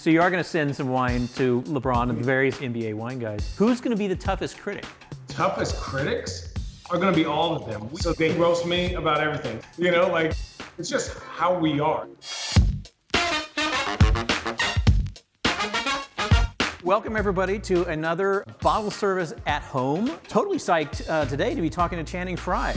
So you are going to send some wine to LeBron and the various NBA wine guys. Who's going to be the toughest critic? Toughest critics are going to be all of them. So they roast me about everything. You know, like, it's just how we are. Welcome everybody to another bottle service at home. Totally psyched today to be talking to Channing Frye.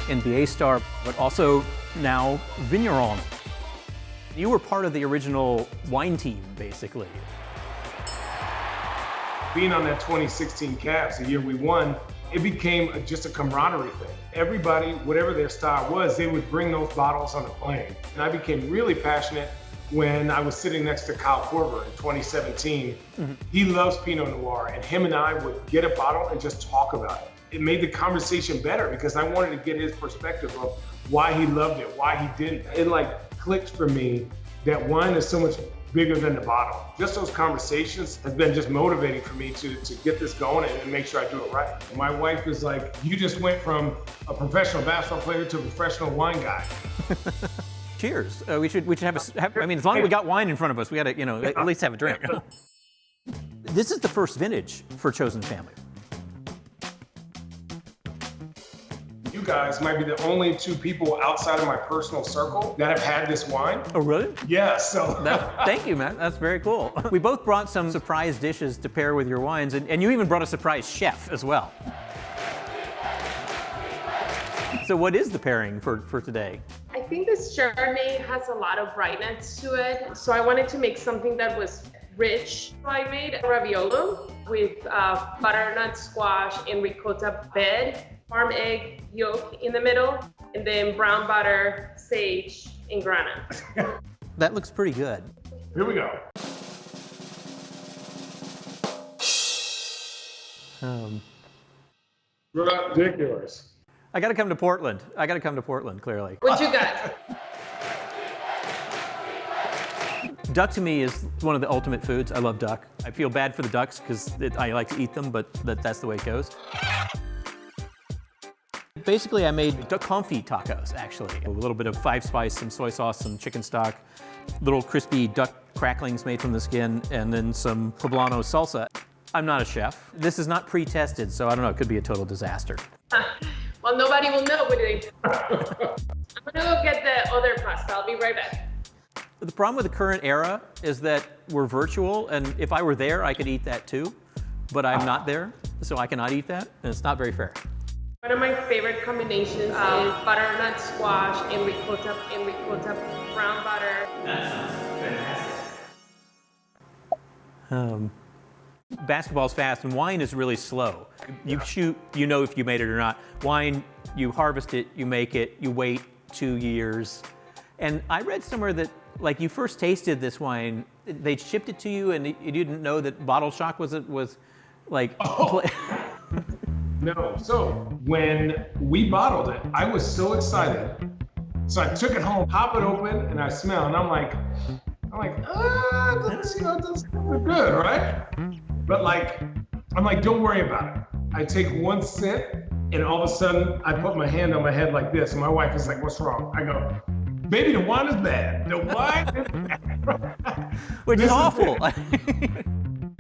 NBA star, but also now vigneron. You were part of the original wine team, basically. Being on that 2016 Cavs, the year we won, it became just a camaraderie thing. Everybody, whatever their style was, they would bring those bottles on the plane. And I became really passionate when I was sitting next to Kyle Korver in 2017. He loves Pinot Noir, and him and I would get a bottle and just talk about it. It made the conversation better because I wanted to get his perspective of why he loved it, why he didn't. It like clicked for me that wine is so much bigger than the bottle. Just those conversations has been just motivating for me to get this going and make sure I do it right. And my wife is like, you just went from a professional basketball player to a professional wine guy. Cheers. We should have I mean, as long as we got wine in front of us, we got to, at least have a drink. This is the first vintage for Chosen Family. You guys might be the only two people outside of my personal circle that have had this wine. Oh, really? Yeah, so. Thank you, man. That's very cool. We both brought some surprise dishes to pair with your wines, and you even brought a surprise chef as well. So what is the pairing for today? I think this Chardonnay has a lot of brightness to it, so I wanted to make something that was rich. So I made a Raviolo with butternut squash and ricotta bed, farm egg yolk in the middle, and then brown butter, sage, and granite. That looks pretty good. Here we go. Ridiculous. I got to come to Portland. Clearly. What you got? Duck to me is one of the ultimate foods. I love duck. I feel bad for the ducks because I like to eat them, but that's the way it goes. Basically, I made duck confit tacos, actually. A little bit of 5-spice, some soy sauce, some chicken stock, little crispy duck cracklings made from the skin, and then some poblano salsa. I'm not a chef. This is not pre-tested, so I don't know, it could be a total disaster. Well, nobody will know what it is. I'm gonna go get the other pasta. I'll be right back. The problem with the current era is that we're virtual, and if I were there, I could eat that too, but I'm not there, so I cannot eat that, and it's not very fair. One of my favorite combinations is butternut squash and ricotta brown butter. That sounds fantastic. Basketball's fast and wine is really slow. You shoot, you know if you made it or not. Wine, you harvest it, you make it, you wait 2 years. And I read somewhere that like you first tasted this wine, they shipped it to you and you didn't know that bottle shock was like... Oh. No, so when we bottled it, I was so excited. So I took it home, pop it open, and I smell, and I'm like, this doesn't look good, right? But I'm like, don't worry about it. I take one sip, and all of a sudden, I put my hand on my head like this, and my wife is like, what's wrong? I go, baby, the wine is bad. The wine is bad. Which is awful.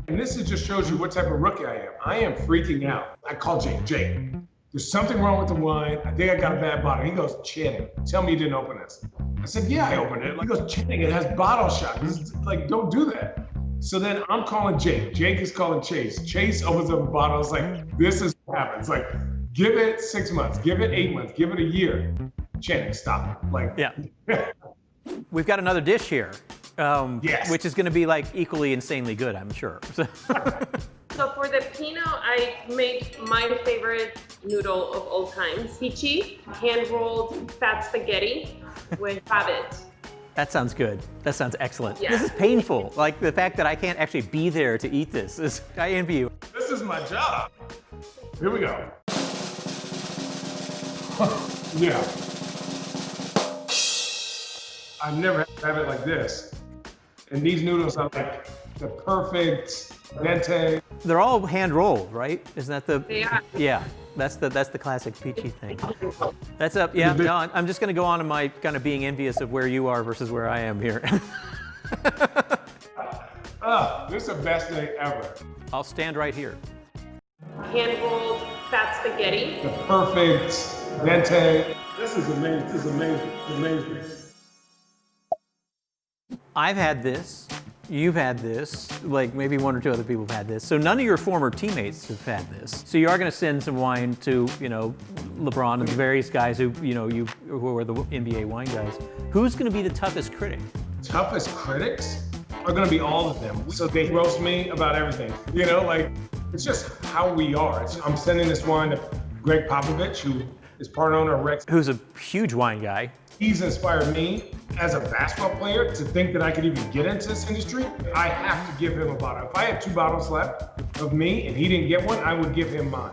And this just shows you what type of rookie I am. I am freaking out. I call Jake. Jake, there's something wrong with the wine. I think I got a bad bottle. He goes, Channing, tell me you didn't open this. I said, yeah, I opened it. He goes, Channing, it has bottle shock. This is like, don't do that. So then I'm calling Jake. Jake is calling Chase. Chase opens up a bottle. It's like, this is what happens. Like, give it 6 months, give it 8 months, give it a year. Channing, stop. Yeah. We've got another dish here. Yes. Which is going to be like equally insanely good, I'm sure. So for the Pinot, I made my favorite noodle of all time, Pici, hand-rolled fat spaghetti with rabbit. That sounds good. That sounds excellent. Yeah. This is painful. Like the fact that I can't actually be there to eat this is, I envy you. This is my job. Here we go. Yeah. I've never had it like this. And these noodles are like the perfect vente. They're all hand rolled, right? Isn't that the? They are. Yeah. That's the classic Pici thing. That's up. Yeah. No, I'm just going to go on to my kind of being envious of where you are versus where I am here. This is the best day ever. I'll stand right here. Hand-rolled fat spaghetti. The perfect vente. This is amazing. This is amazing. Amazing. I've had this. You've had this. Like maybe one or two other people have had this. So none of your former teammates have had this. So you are going to send some wine to, LeBron and the various guys who, who are the NBA wine guys. Who's going to be the toughest critic? Toughest critics are going to be all of them. So they roast me about everything. It's just how we are. I'm sending this wine to Gregg Popovich, who is part owner of Rex. Who's a huge wine guy. He's inspired me as a basketball player to think that I could even get into this industry. I have to give him a bottle. If I had 2 bottles left of me and he didn't get one, I would give him mine.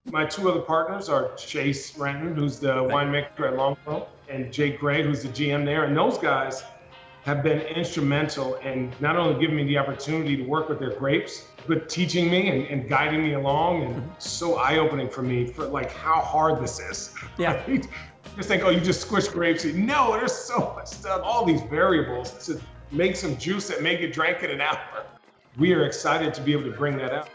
My 2 other partners are Chase Renton, who's the winemaker at Longfellow, and Jake Gray, who's the GM there. And those guys have been instrumental in not only giving me the opportunity to work with their grapes, but teaching me and guiding me along, and so eye-opening for me for how hard this is. Yeah. Right? Just think, you just squish grapes. No, there's so much stuff, all these variables to make some juice that may get drank in an hour. We are excited to be able to bring that out.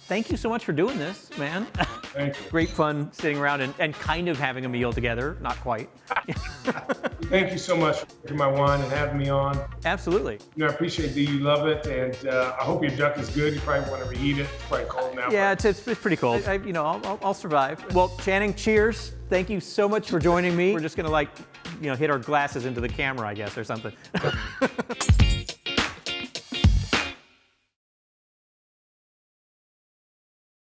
Thank you so much for doing this, man. Thank you. Great fun sitting around and kind of having a meal together. Not quite. Thank you so much for drinking my wine and having me on. Absolutely. I appreciate that you love it, and I hope your duck is good. You probably want to reheat it. It's probably cold now. Yeah, it's pretty cold. I'll survive. Well, Channing, cheers. Thank you so much for joining me. We're just gonna hit our glasses into the camera, I guess, or something.